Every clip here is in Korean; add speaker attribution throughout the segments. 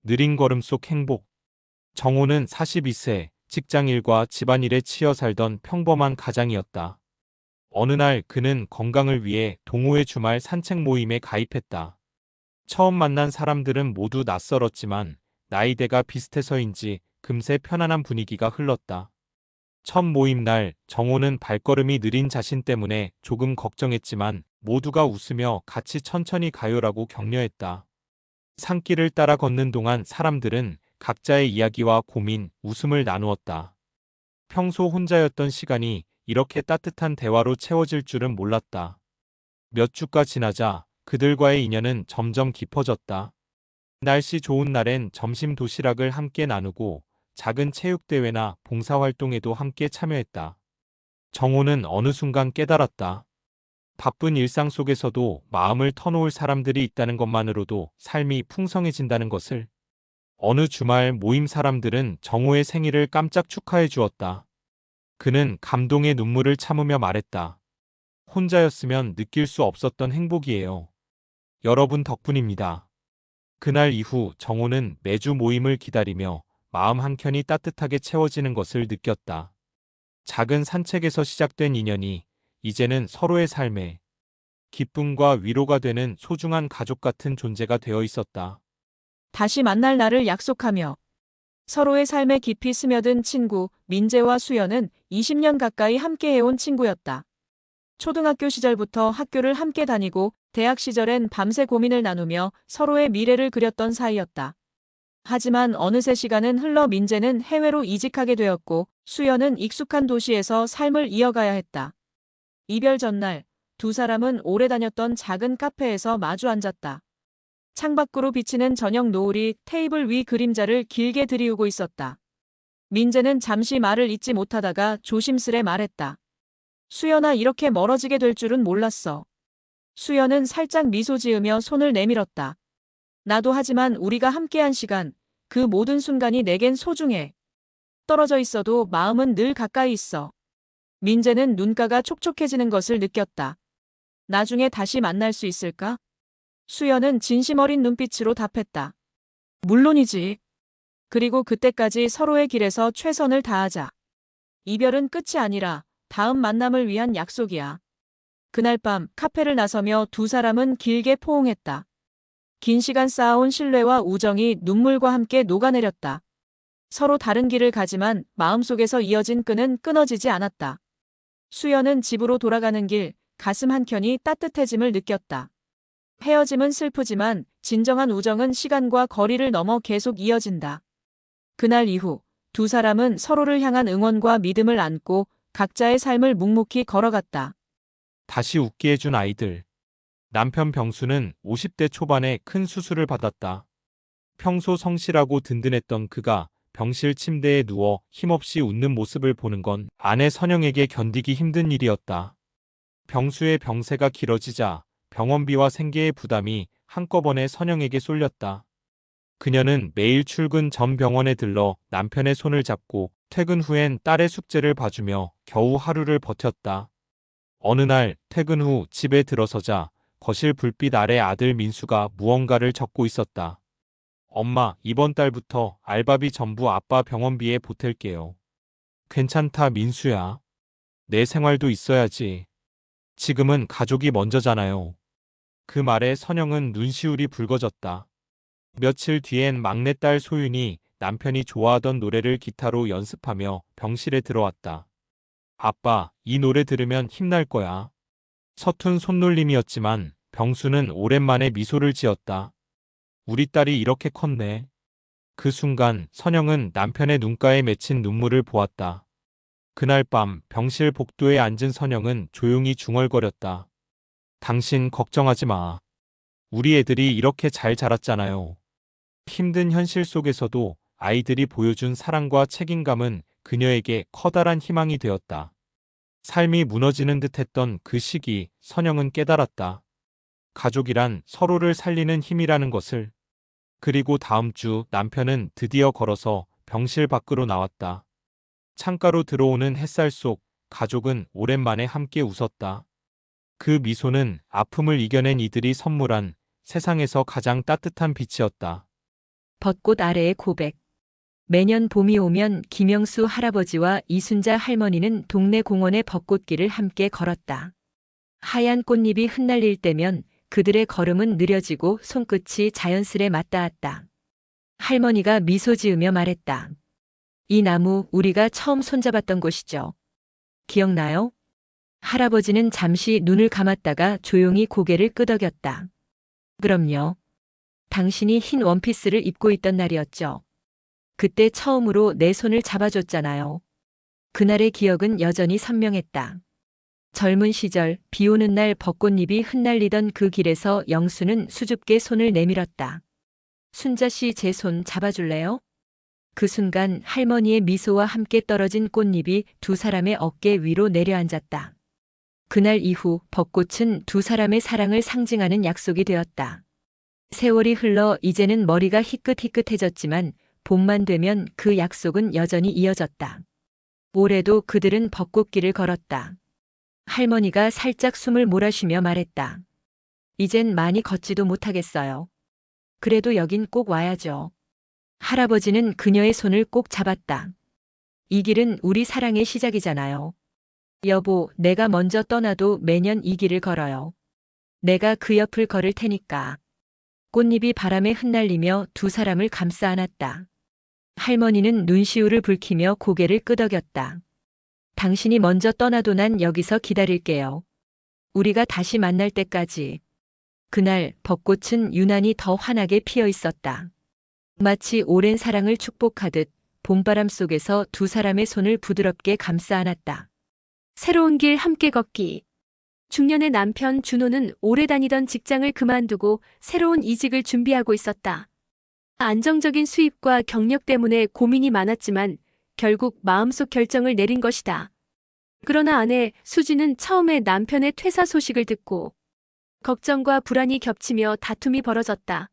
Speaker 1: 느린 걸음 속 행복. 정호는 42세, 직장일과 집안일에 치여 살던 평범한 가장이었다. 어느 날 그는 건강을 위해 동호회 주말 산책 모임에 가입했다. 처음 만난 사람들은 모두 낯설었지만 나이대가 비슷해서인지 금세 편안한 분위기가 흘렀다. 첫 모임 날 정호는 발걸음이 느린 자신 때문에 조금 걱정했지만 모두가 웃으며 같이 천천히 가요라고 격려했다. 산길을 따라 걷는 동안 사람들은 각자의 이야기와 고민, 웃음을 나누었다. 평소 혼자였던 시간이 이렇게 따뜻한 대화로 채워질 줄은 몰랐다. 몇 주가 지나자 그들과의 인연은 점점 깊어졌다. 날씨 좋은 날엔 점심 도시락을 함께 나누고 작은 체육대회나 봉사활동에도 함께 참여했다. 정호는 어느 순간 깨달았다. 바쁜 일상 속에서도 마음을 터놓을 사람들이 있다는 것만으로도 삶이 풍성해진다는 것을. 어느 주말 모임 사람들은 정호의 생일을 깜짝 축하해 주었다. 그는 감동의 눈물을 참으며 말했다. 혼자였으면 느낄 수 없었던 행복이에요. 여러분 덕분입니다. 그날 이후 정호는 매주 모임을 기다리며 마음 한켠이 따뜻하게 채워지는 것을 느꼈다. 작은 산책에서 시작된 인연이 이제는 서로의 삶에 기쁨과 위로가 되는 소중한 가족 같은 존재가 되어 있었다.
Speaker 2: 다시 만날 날을 약속하며 서로의 삶에 깊이 스며든 친구 민재와 수연은 20년 가까이 함께해온 친구였다. 초등학교 시절부터 학교를 함께 다니고 대학 시절엔 밤새 고민을 나누며 서로의 미래를 그렸던 사이였다. 하지만 어느새 시간은 흘러 민재는 해외로 이직하게 되었고 수연은 익숙한 도시에서 삶을 이어가야 했다. 이별 전날 두 사람은 오래 다녔던 작은 카페에서 마주 앉았다. 창밖으로 비치는 저녁 노을이 테이블 위 그림자를 길게 들이우고 있었다. 민재는 잠시 말을 잇지 못하다가 조심스레 말했다. 수연아, 이렇게 멀어지게 될 줄은 몰랐어. 수연은 살짝 미소 지으며 손을 내밀었다. 나도. 하지만 우리가 함께한 시간, 그 모든 순간이 내겐 소중해. 떨어져 있어도 마음은 늘 가까이 있어. 민재는 눈가가 촉촉해지는 것을 느꼈다. 나중에 다시 만날 수 있을까? 수연은 진심 어린 눈빛으로 답했다. 물론이지. 그리고 그때까지 서로의 길에서 최선을 다하자. 이별은 끝이 아니라 다음 만남을 위한 약속이야. 그날 밤 카페를 나서며 두 사람은 길게 포옹했다. 긴 시간 쌓아온 신뢰와 우정이 눈물과 함께 녹아내렸다. 서로 다른 길을 가지만 마음속에서 이어진 끈은 끊어지지 않았다. 수연은 집으로 돌아가는 길, 가슴 한켠이 따뜻해짐을 느꼈다. 헤어짐은 슬프지만 진정한 우정은 시간과 거리를 넘어 계속 이어진다. 그날 이후 두 사람은 서로를 향한 응원과 믿음을 안고 각자의 삶을 묵묵히 걸어갔다.
Speaker 1: 다시 웃게 해준 아이들. 남편 병수는 50대 초반에 큰 수술을 받았다. 평소 성실하고 든든했던 그가 병실 침대에 누워 힘없이 웃는 모습을 보는 건 아내 선영에게 견디기 힘든 일이었다. 병수의 병세가 길어지자 병원비와 생계의 부담이 한꺼번에 선영에게 쏠렸다. 그녀는 매일 출근 전 병원에 들러 남편의 손을 잡고 퇴근 후엔 딸의 숙제를 봐주며 겨우 하루를 버텼다. 어느 날 퇴근 후 집에 들어서자 거실 불빛 아래 아들 민수가 무언가를 적고 있었다. 엄마, 이번 달부터 알바비 전부 아빠 병원비에 보탤게요. 괜찮다, 민수야. 내 생활도 있어야지. 지금은 가족이 먼저잖아요. 그 말에 선영은 눈시울이 붉어졌다. 며칠 뒤엔 막내딸 소윤이 남편이 좋아하던 노래를 기타로 연습하며 병실에 들어왔다. 아빠, 이 노래 들으면 힘날 거야. 서툰 손놀림이었지만 병수는 오랜만에 미소를 지었다. 우리 딸이 이렇게 컸네. 그 순간 선영은 남편의 눈가에 맺힌 눈물을 보았다. 그날 밤 병실 복도에 앉은 선영은 조용히 중얼거렸다. 당신 걱정하지 마. 우리 애들이 이렇게 잘 자랐잖아요. 힘든 현실 속에서도 아이들이 보여준 사랑과 책임감은 그녀에게 커다란 희망이 되었다. 삶이 무너지는 듯했던 그 시기, 선영은 깨달았다. 가족이란 서로를 살리는 힘이라는 것을. 그리고 다음 주 남편은 드디어 걸어서 병실 밖으로 나왔다. 창가로 들어오는 햇살 속 가족은 오랜만에 함께 웃었다. 그 미소는 아픔을 이겨낸 이들이 선물한 세상에서 가장 따뜻한 빛이었다.
Speaker 2: 벚꽃 아래의 고백. 매년 봄이 오면 김영수 할아버지와 이순자 할머니는 동네 공원의 벚꽃길을 함께 걸었다. 하얀 꽃잎이 흩날릴 때면 그들의 걸음은 느려지고 손끝이 자연스레 맞닿았다. 할머니가 미소 지으며 말했다. 이 나무 우리가 처음 손잡았던 곳이죠. 기억나요? 할아버지는 잠시 눈을 감았다가 조용히 고개를 끄덕였다. 그럼요. 당신이 흰 원피스를 입고 있던 날이었죠. 그때 처음으로 내 손을 잡아줬잖아요. 그날의 기억은 여전히 선명했다. 젊은 시절 비 오는 날 벚꽃잎이 흩날리던 그 길에서 영수는 수줍게 손을 내밀었다. 순자 씨 제 손 잡아줄래요? 그 순간 할머니의 미소와 함께 떨어진 꽃잎이 두 사람의 어깨 위로 내려앉았다. 그날 이후 벚꽃은 두 사람의 사랑을 상징하는 약속이 되었다. 세월이 흘러 이제는 머리가 희끗희끗해졌지만 봄만 되면 그 약속은 여전히 이어졌다. 올해도 그들은 벚꽃길을 걸었다. 할머니가 살짝 숨을 몰아쉬며 말했다. 이젠 많이 걷지도 못하겠어요. 그래도 여긴 꼭 와야죠. 할아버지는 그녀의 손을 꼭 잡았다. 이 길은 우리 사랑의 시작이잖아요. 여보, 내가 먼저 떠나도 매년 이 길을 걸어요. 내가 그 옆을 걸을 테니까. 꽃잎이 바람에 흩날리며 두 사람을 감싸 안았다. 할머니는 눈시울을 붉히며 고개를 끄덕였다. 당신이 먼저 떠나도 난 여기서 기다릴게요. 우리가 다시 만날 때까지. 그날 벚꽃은 유난히 더 환하게 피어 있었다. 마치 오랜 사랑을 축복하듯 봄바람 속에서 두 사람의 손을 부드럽게 감싸 안았다.
Speaker 3: 새로운 길 함께 걷기. 중년의 남편 준호는 오래 다니던 직장을 그만두고 새로운 이직을 준비하고 있었다. 안정적인 수입과 경력 때문에 고민이 많았지만 결국 마음속 결정을 내린 것이다. 그러나 아내 수지는 처음에 남편의 퇴사 소식을 듣고 걱정과 불안이 겹치며 다툼이 벌어졌다.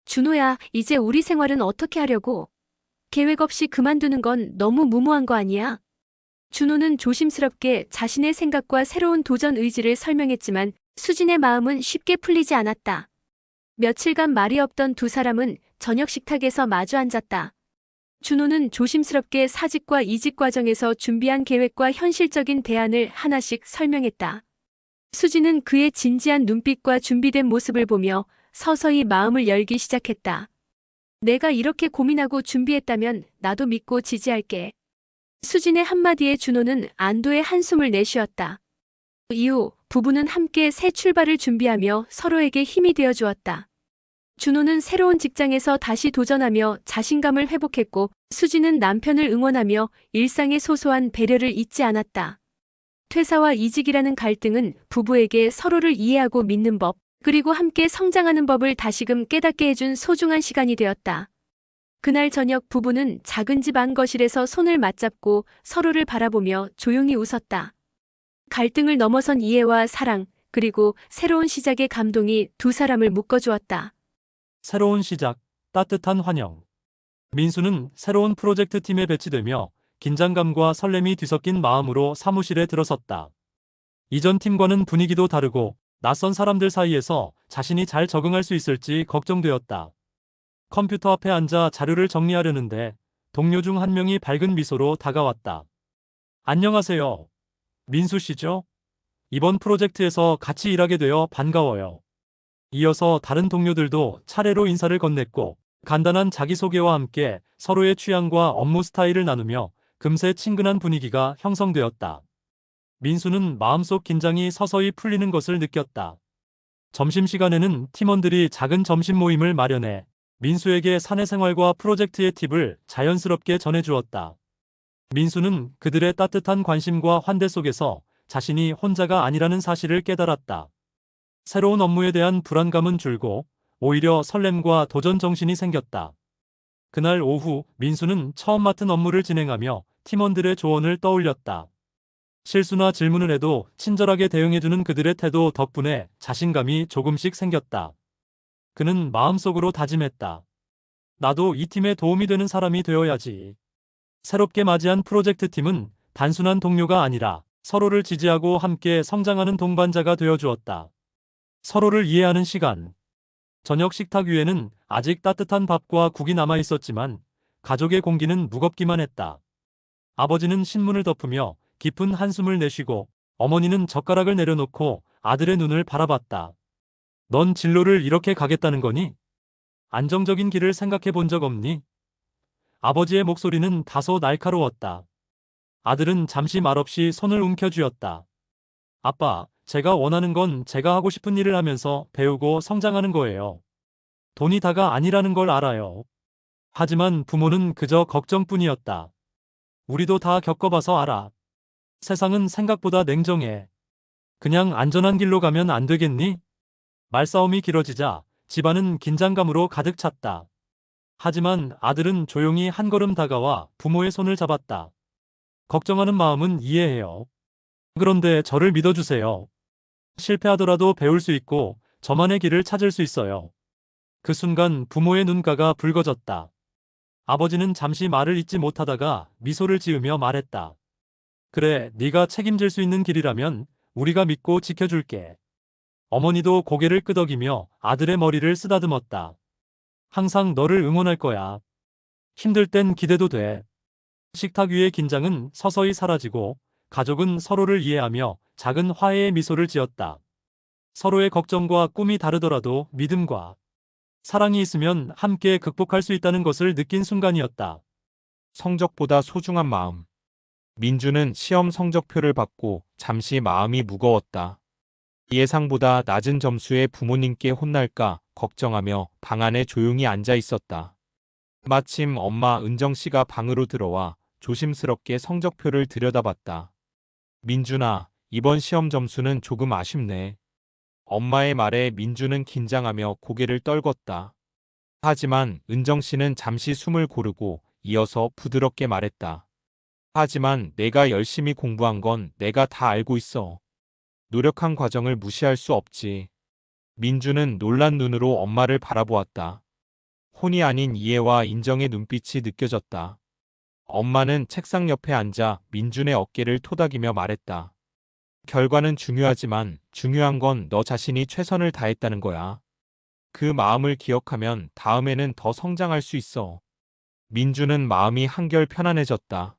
Speaker 3: 준호야, 이제 우리 생활은 어떻게 하려고? 계획 없이 그만두는 건 너무 무모한 거 아니야? 준호는 조심스럽게 자신의 생각과 새로운 도전 의지를 설명했지만 수진의 마음은 쉽게 풀리지 않았다. 며칠간 말이 없던 두 사람은 저녁 식탁에서 마주 앉았다. 준호는 조심스럽게 사직과 이직 과정에서 준비한 계획과 현실적인 대안을 하나씩 설명했다. 수진은 그의 진지한 눈빛과 준비된 모습을 보며 서서히 마음을 열기 시작했다. 내가 이렇게 고민하고 준비했다면 나도 믿고 지지할게. 수진의 한마디에 준호는 안도의 한숨을 내쉬었다. 이후 부부는 함께 새 출발을 준비하며 서로에게 힘이 되어 주었다. 준호는 새로운 직장에서 다시 도전하며 자신감을 회복했고 수진은 남편을 응원하며 일상의 소소한 배려를 잊지 않았다. 퇴사와 이직이라는 갈등은 부부에게 서로를 이해하고 믿는 법, 그리고 함께 성장하는 법을 다시금 깨닫게 해준 소중한 시간이 되었다. 그날 저녁 부부는 작은 집 안 거실에서 손을 맞잡고 서로를 바라보며 조용히 웃었다. 갈등을 넘어선 이해와 사랑, 그리고 새로운 시작의 감동이 두 사람을 묶어주었다.
Speaker 1: 새로운 시작, 따뜻한 환영. 민수는 새로운 프로젝트 팀에 배치되며 긴장감과 설렘이 뒤섞인 마음으로 사무실에 들어섰다. 이전 팀과는 분위기도 다르고 낯선 사람들 사이에서 자신이 잘 적응할 수 있을지 걱정되었다. 컴퓨터 앞에 앉아 자료를 정리하려는데 동료 중 한 명이 밝은 미소로 다가왔다. 안녕하세요. 민수 씨죠? 이번 프로젝트에서 같이 일하게 되어 반가워요. 이어서 다른 동료들도 차례로 인사를 건넸고 간단한 자기소개와 함께 서로의 취향과 업무 스타일을 나누며 금세 친근한 분위기가 형성되었다. 민수는 마음속 긴장이 서서히 풀리는 것을 느꼈다. 점심시간에는 팀원들이 작은 점심 모임을 마련해 민수에게 사내생활과 프로젝트의 팁을 자연스럽게 전해주었다. 민수는 그들의 따뜻한 관심과 환대 속에서 자신이 혼자가 아니라는 사실을 깨달았다. 새로운 업무에 대한 불안감은 줄고 오히려 설렘과 도전 정신이 생겼다. 그날 오후 민수는 처음 맡은 업무를 진행하며 팀원들의 조언을 떠올렸다. 실수나 질문을 해도 친절하게 대응해주는 그들의 태도 덕분에 자신감이 조금씩 생겼다. 그는 마음속으로 다짐했다. 나도 이 팀에 도움이 되는 사람이 되어야지. 새롭게 맞이한 프로젝트 팀은 단순한 동료가 아니라 서로를 지지하고 함께 성장하는 동반자가 되어주었다. 서로를 이해하는 시간.
Speaker 4: 저녁 식탁 위에는 아직 따뜻한 밥과 국이 남아 있었지만 가족의 공기는 무겁기만 했다. 아버지는 신문을 덮으며 깊은 한숨을 내쉬고 어머니는 젓가락을 내려놓고 아들의 눈을 바라봤다. 넌 진로를 이렇게 가겠다는 거니? 안정적인 길을 생각해 본 적 없니? 아버지의 목소리는 다소 날카로웠다. 아들은 잠시 말없이 손을 움켜쥐었다. 아빠, 제가 원하는 건 제가 하고 싶은 일을 하면서 배우고 성장하는 거예요. 돈이 다가 아니라는 걸 알아요. 하지만 부모는 그저 걱정뿐이었다. 우리도 다 겪어봐서 알아. 세상은 생각보다 냉정해. 그냥 안전한 길로 가면 안 되겠니? 말싸움이 길어지자 집안은 긴장감으로 가득 찼다. 하지만 아들은 조용히 한 걸음 다가와 부모의 손을 잡았다. 걱정하는 마음은 이해해요. 그런데 저를 믿어주세요. 실패하더라도 배울 수 있고 저만의 길을 찾을 수 있어요. 그 순간 부모의 눈가가 붉어졌다. 아버지는 잠시 말을 잇지 못하다가 미소를 지으며 말했다. 그래, 네가 책임질 수 있는 길이라면 우리가 믿고 지켜줄게. 어머니도 고개를 끄덕이며 아들의 머리를 쓰다듬었다. 항상 너를 응원할 거야. 힘들 땐 기대도 돼. 식탁 위의 긴장은 서서히 사라지고 가족은 서로를 이해하며 작은 화해의 미소를 지었다. 서로의 걱정과 꿈이 다르더라도 믿음과 사랑이 있으면 함께 극복할 수 있다는 것을 느낀 순간이었다.
Speaker 1: 성적보다 소중한 마음. 민주는 시험 성적표를 받고 잠시 마음이 무거웠다. 예상보다 낮은 점수에 부모님께 혼날까 걱정하며 방 안에 조용히 앉아 있었다. 마침 엄마 은정 씨가 방으로 들어와 조심스럽게 성적표를 들여다봤다. 민준아, 이번 시험 점수는 조금 아쉽네. 엄마의 말에 민주는 긴장하며 고개를 떨궜다. 하지만 은정 씨는 잠시 숨을 고르고 이어서 부드럽게 말했다. 하지만 내가 열심히 공부한 건 내가 다 알고 있어. 노력한 과정을 무시할 수 없지. 민주는 놀란 눈으로 엄마를 바라보았다. 혼이 아닌 이해와 인정의 눈빛이 느껴졌다. 엄마는 책상 옆에 앉아 민준의 어깨를 토닥이며 말했다. 결과는 중요하지만 중요한 건 너 자신이 최선을 다했다는 거야. 그 마음을 기억하면 다음에는 더 성장할 수 있어. 민주는 마음이 한결 편안해졌다.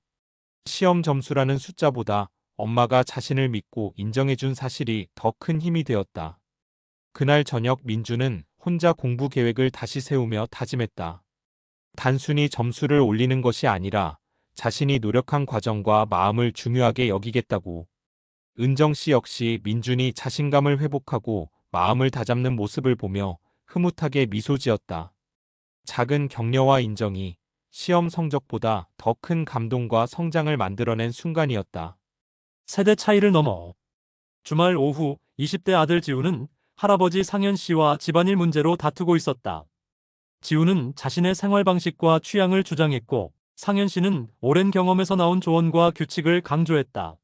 Speaker 1: 시험 점수라는 숫자보다 엄마가 자신을 믿고 인정해준 사실이 더 큰 힘이 되었다. 그날 저녁 민주는 혼자 공부 계획을 다시 세우며 다짐했다. 단순히 점수를 올리는 것이 아니라 자신이 노력한 과정과 마음을 중요하게 여기겠다고. 은정 씨 역시 민준이 자신감을 회복하고 마음을 다잡는 모습을 보며 흐뭇하게 미소 지었다. 작은 격려와 인정이 시험 성적보다 더 큰 감동과 성장을 만들어낸 순간이었다.
Speaker 4: 세대 차이를 넘어 주말 오후 20대 아들 지우는 할아버지 상현 씨와 집안일 문제로 다투고 있었다. 지우는 자신의 생활 방식과 취향을 주장했고 상현 씨는 오랜 경험에서 나온 조언과 규칙을 강조했다.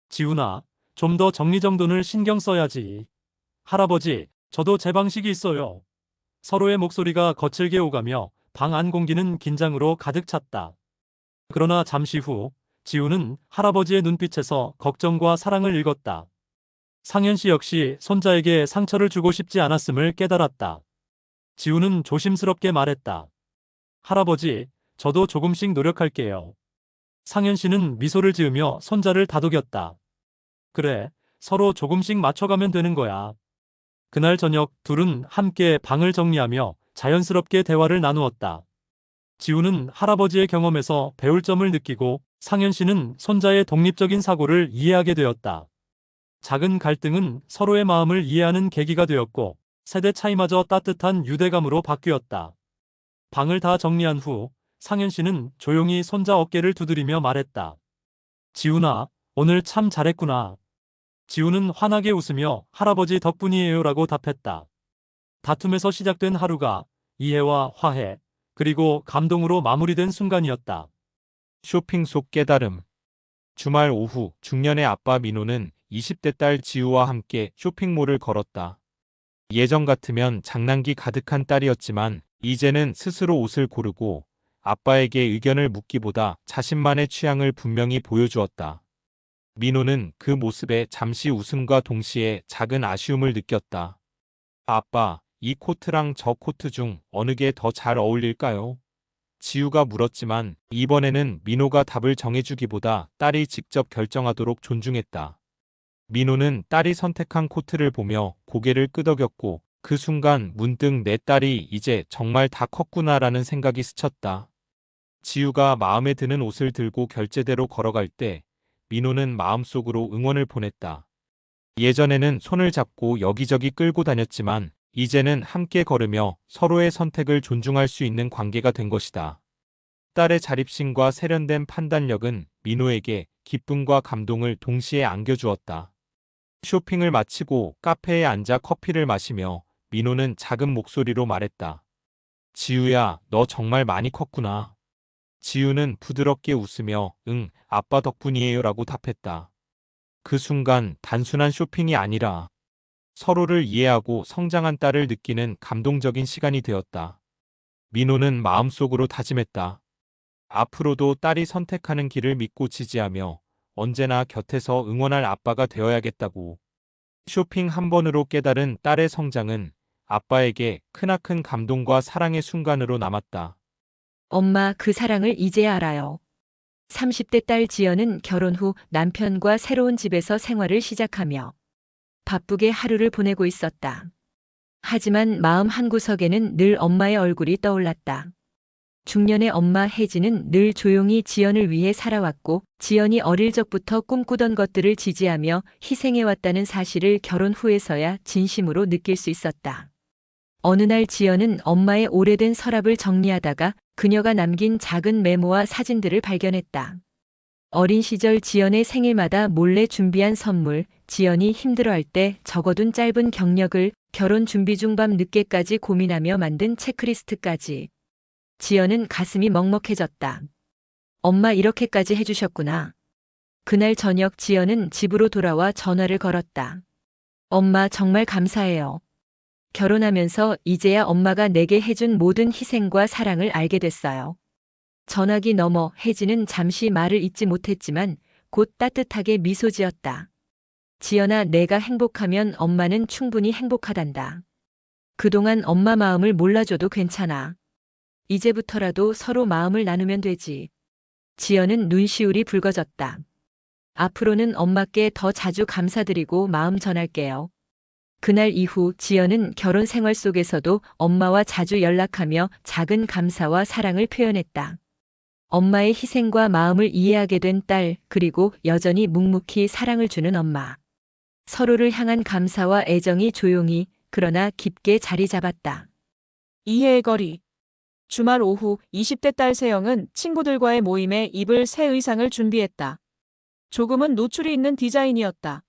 Speaker 4: 지우나, 좀 더 정리정돈을 신경 써야지. 할아버지, 저도 제 방식이 있어요. 서로의 목소리가 거칠게 오가며 방 안 공기는 긴장으로 가득 찼다. 그러나 잠시 후 지우는 할아버지의 눈빛에서 걱정과 사랑을 읽었다. 상현 씨 역시 손자에게 상처를 주고 싶지 않았음을 깨달았다. 지우는 조심스럽게 말했다. 할아버지, 저도 조금씩 노력할게요. 상현 씨는 미소를 지으며 손자를 다독였다. 그래, 서로 조금씩 맞춰가면 되는 거야. 그날 저녁 둘은 함께 방을 정리하며 자연스럽게 대화를 나누었다. 지우는 할아버지의 경험에서 배울 점을 느끼고 상현 씨는 손자의 독립적인 사고를 이해하게 되었다. 작은 갈등은 서로의 마음을 이해하는 계기가 되었고 세대 차이마저 따뜻한 유대감으로 바뀌었다. 방을 다 정리한 후 상현 씨는 조용히 손자 어깨를 두드리며 말했다. 지우나, 오늘 참 잘했구나. 지우는 환하게 웃으며 할아버지 덕분이에요라고 답했다. 다툼에서 시작된 하루가 이해와 화해, 그리고 감동으로 마무리된 순간이었다.
Speaker 1: 쇼핑 속 깨달음. 주말 오후 중년의 아빠 민호는 20대 딸 지우와 함께 쇼핑몰을 걸었다. 예전 같으면 장난기 가득한 딸이었지만 이제는 스스로 옷을 고르고 아빠에게 의견을 묻기보다 자신만의 취향을 분명히 보여주었다. 민호는 그 모습에 잠시 웃음과 동시에 작은 아쉬움을 느꼈다. 아빠, 이 코트랑 저 코트 중 어느 게 더 잘 어울릴까요? 지우가 물었지만 이번에는 민호가 답을 정해주기보다 딸이 직접 결정하도록 존중했다. 민호는 딸이 선택한 코트를 보며 고개를 끄덕였고 그 순간 문득 내 딸이 이제 정말 다 컸구나라는 생각이 스쳤다. 지우가 마음에 드는 옷을 들고 결제대로 걸어갈 때 민호는 마음속으로 응원을 보냈다. 예전에는 손을 잡고 여기저기 끌고 다녔지만 이제는 함께 걸으며 서로의 선택을 존중할 수 있는 관계가 된 것이다. 딸의 자립심과 세련된 판단력은 민호에게 기쁨과 감동을 동시에 안겨주었다. 쇼핑을 마치고 카페에 앉아 커피를 마시며 민호는 작은 목소리로 말했다. 지우야, 너 정말 많이 컸구나. 지우는 부드럽게 웃으며 응, 아빠 덕분이에요 라고 답했다. 그 순간 단순한 쇼핑이 아니라 서로를 이해하고 성장한 딸을 느끼는 감동적인 시간이 되었다. 민호는 마음속으로 다짐했다. 앞으로도 딸이 선택하는 길을 믿고 지지하며 언제나 곁에서 응원할 아빠가 되어야겠다고. 쇼핑 한 번으로 깨달은 딸의 성장은 아빠에게 크나큰 감동과 사랑의 순간으로 남았다.
Speaker 2: 엄마, 그 사랑을 이제야 알아요. 30대 딸 지연은 결혼 후 남편과 새로운 집에서 생활을 시작하며 바쁘게 하루를 보내고 있었다. 하지만 마음 한구석에는 늘 엄마의 얼굴이 떠올랐다. 중년의 엄마 혜진은 늘 조용히 지연을 위해 살아왔고 지연이 어릴 적부터 꿈꾸던 것들을 지지하며 희생해왔다는 사실을 결혼 후에서야 진심으로 느낄 수 있었다. 어느 날 지연은 엄마의 오래된 서랍을 정리하다가 그녀가 남긴 작은 메모와 사진들을 발견했다. 어린 시절 지연의 생일마다 몰래 준비한 선물, 지연이 힘들어할 때 적어둔 짧은 경력을, 결혼 준비 중 밤 늦게까지 고민하며 만든 체크리스트까지. 지연은 가슴이 먹먹해졌다. 엄마 이렇게까지 해주셨구나. 그날 저녁 지연은 집으로 돌아와 전화를 걸었다. 엄마 정말 감사해요. 결혼하면서 이제야 엄마가 내게 해준 모든 희생과 사랑을 알게 됐어요. 전화기 너머 혜진은 잠시 말을 잇지 못했지만 곧 따뜻하게 미소 지었다. 지연아, 내가 행복하면 엄마는 충분히 행복하단다. 그동안 엄마 마음을 몰라줘도 괜찮아. 이제부터라도 서로 마음을 나누면 되지. 지연은 눈시울이 붉어졌다. 앞으로는 엄마께 더 자주 감사드리고 마음 전할게요. 그날 이후 지연은 결혼 생활 속에서도 엄마와 자주 연락하며 작은 감사와 사랑을 표현했다. 엄마의 희생과 마음을 이해하게 된 딸, 그리고 여전히 묵묵히 사랑을 주는 엄마. 서로를 향한 감사와 애정이 조용히, 그러나 깊게 자리 잡았다. 이해의 거리. 주말 오후 20대 딸 세영은 친구들과의 모임에 입을 새 의상을 준비했다. 조금은 노출이 있는 디자인이었다.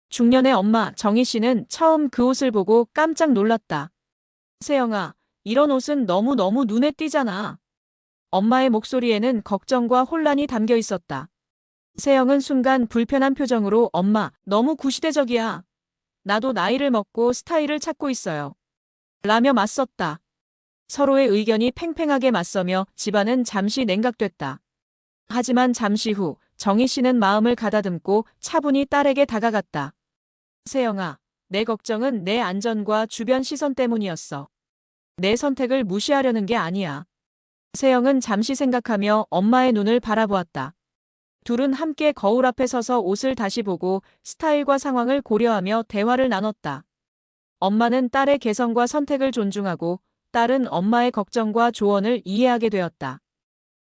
Speaker 2: 중년의 엄마 정희 씨는 처음 그 옷을 보고 깜짝 놀랐다. 세영아, 이런 옷은 너무너무 눈에 띄잖아. 엄마의 목소리에는 걱정과 혼란이 담겨 있었다. 세영은 순간 불편한 표정으로 엄마, 너무 구시대적이야. 나도 나이를 먹고 스타일을 찾고 있어요. 라며 맞섰다. 서로의 의견이 팽팽하게 맞서며 집안은 잠시 냉각됐다. 하지만 잠시 후 정희 씨는 마음을 가다듬고 차분히 딸에게 다가갔다. 세영아, 내 걱정은 내 안전과 주변 시선 때문이었어. 내 선택을 무시하려는 게 아니야. 세영은 잠시 생각하며 엄마의 눈을 바라보았다. 둘은 함께 거울 앞에 서서 옷을 다시 보고 스타일과 상황을 고려하며 대화를 나눴다. 엄마는 딸의 개성과 선택을 존중하고 딸은 엄마의 걱정과 조언을 이해하게 되었다.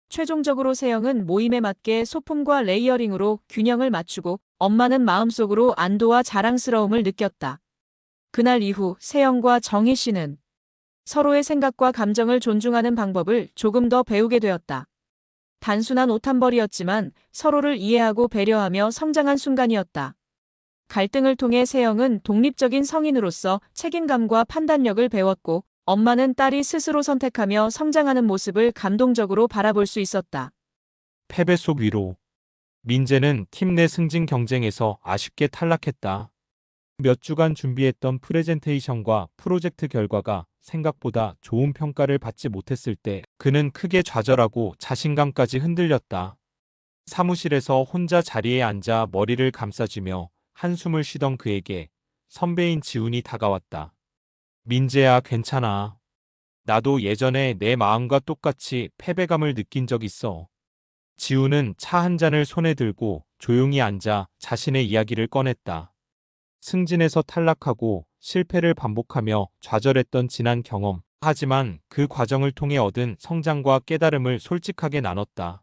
Speaker 2: 최종적으로 세영은 모임에 맞게 소품과 레이어링으로 균형을 맞추고 엄마는 마음속으로 안도와 자랑스러움을 느꼈다. 그날 이후 세영과 정희 씨는 서로의 생각과 감정을 존중하는 방법을 조금 더 배우게 되었다. 단순한 옷 한 벌이었지만 서로를 이해하고 배려하며 성장한 순간이었다. 갈등을 통해 세영은 독립적인 성인으로서 책임감과 판단력을 배웠고 엄마는 딸이 스스로 선택하며 성장하는 모습을 감동적으로 바라볼 수 있었다.
Speaker 1: 패배 속 위로. 민재는 팀 내 승진 경쟁에서 아쉽게 탈락했다. 몇 주간 준비했던 프레젠테이션과 프로젝트 결과가 생각보다 좋은 평가를 받지 못했을 때 그는 크게 좌절하고 자신감까지 흔들렸다. 사무실에서 혼자 자리에 앉아 머리를 감싸쥐며 한숨을 쉬던 그에게 선배인 지훈이 다가왔다. 민재야, 괜찮아. 나도 예전에 내 마음과 똑같이 패배감을 느낀 적 있어. 지우는 차 한 잔을 손에 들고 조용히 앉아 자신의 이야기를 꺼냈다. 승진에서 탈락하고 실패를 반복하며 좌절했던 지난 경험, 하지만 그 과정을 통해 얻은 성장과 깨달음을 솔직하게 나눴다.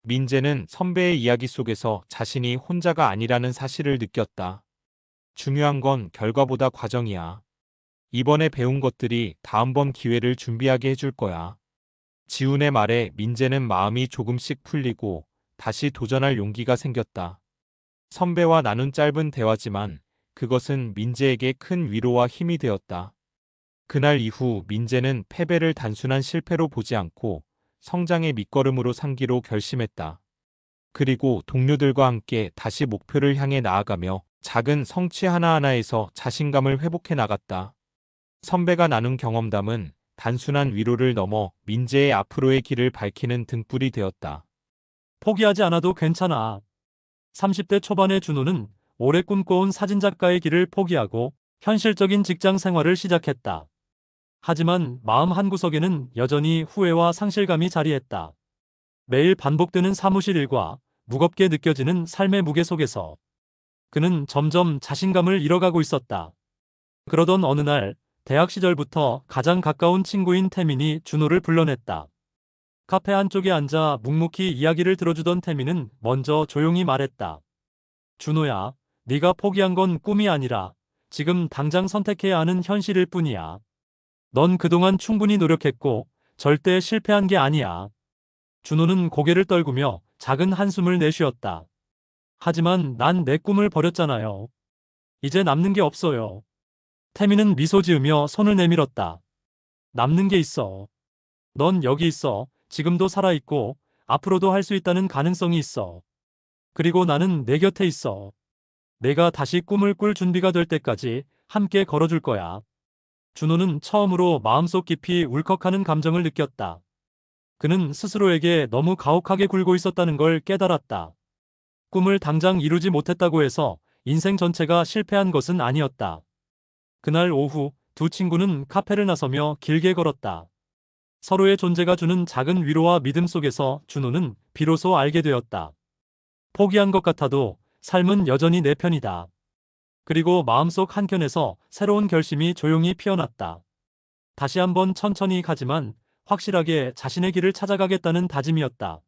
Speaker 1: 민재는 선배의 이야기 속에서 자신이 혼자가 아니라는 사실을 느꼈다. 중요한 건 결과보다 과정이야. 이번에 배운 것들이 다음번 기회를 준비하게 해줄 거야. 지훈의 말에 민재는 마음이 조금씩 풀리고 다시 도전할 용기가 생겼다. 선배와 나눈 짧은 대화지만 그것은 민재에게 큰 위로와 힘이 되었다. 그날 이후 민재는 패배를 단순한 실패로 보지 않고 성장의 밑거름으로 삼기로 결심했다. 그리고 동료들과 함께 다시 목표를 향해 나아가며 작은 성취 하나하나에서 자신감을 회복해 나갔다. 선배가 나눈 경험담은 단순한 위로를 넘어 민재의 앞으로의 길을 밝히는 등불이 되었다.
Speaker 4: 포기하지 않아도 괜찮아. 30대 초반의 준호는 오래 꿈꿔온 사진작가의 길을 포기하고 현실적인 직장 생활을 시작했다. 하지만 마음 한구석에는 여전히 후회와 상실감이 자리했다. 매일 반복되는 사무실 일과 무겁게 느껴지는 삶의 무게 속에서 그는 점점 자신감을 잃어가고 있었다. 그러던 어느 날 대학 시절부터 가장 가까운 친구인 태민이 준호를 불러냈다. 카페 한쪽에 앉아 묵묵히 이야기를 들어주던 태민은 먼저 조용히 말했다. 준호야, 네가 포기한 건 꿈이 아니라 지금 당장 선택해야 하는 현실일 뿐이야. 넌 그동안 충분히 노력했고 절대 실패한 게 아니야. 준호는 고개를 떨구며 작은 한숨을 내쉬었다. 하지만 난 내 꿈을 버렸잖아요. 이제 남는 게 없어요. 태민은 미소 지으며 손을 내밀었다. 남는 게 있어. 넌 여기 있어. 지금도 살아있고 앞으로도 할 수 있다는 가능성이 있어. 그리고 나는 내 곁에 있어. 내가 다시 꿈을 꿀 준비가 될 때까지 함께 걸어줄 거야. 준호는 처음으로 마음속 깊이 울컥하는 감정을 느꼈다. 그는 스스로에게 너무 가혹하게 굴고 있었다는 걸 깨달았다. 꿈을 당장 이루지 못했다고 해서 인생 전체가 실패한 것은 아니었다. 그날 오후 두 친구는 카페를 나서며 길게 걸었다. 서로의 존재가 주는 작은 위로와 믿음 속에서 준호는 비로소 알게 되었다. 포기한 것 같아도 삶은 여전히 내 편이다. 그리고 마음속 한켠에서 새로운 결심이 조용히 피어났다. 다시 한번 천천히 가지만 확실하게 자신의 길을 찾아가겠다는 다짐이었다.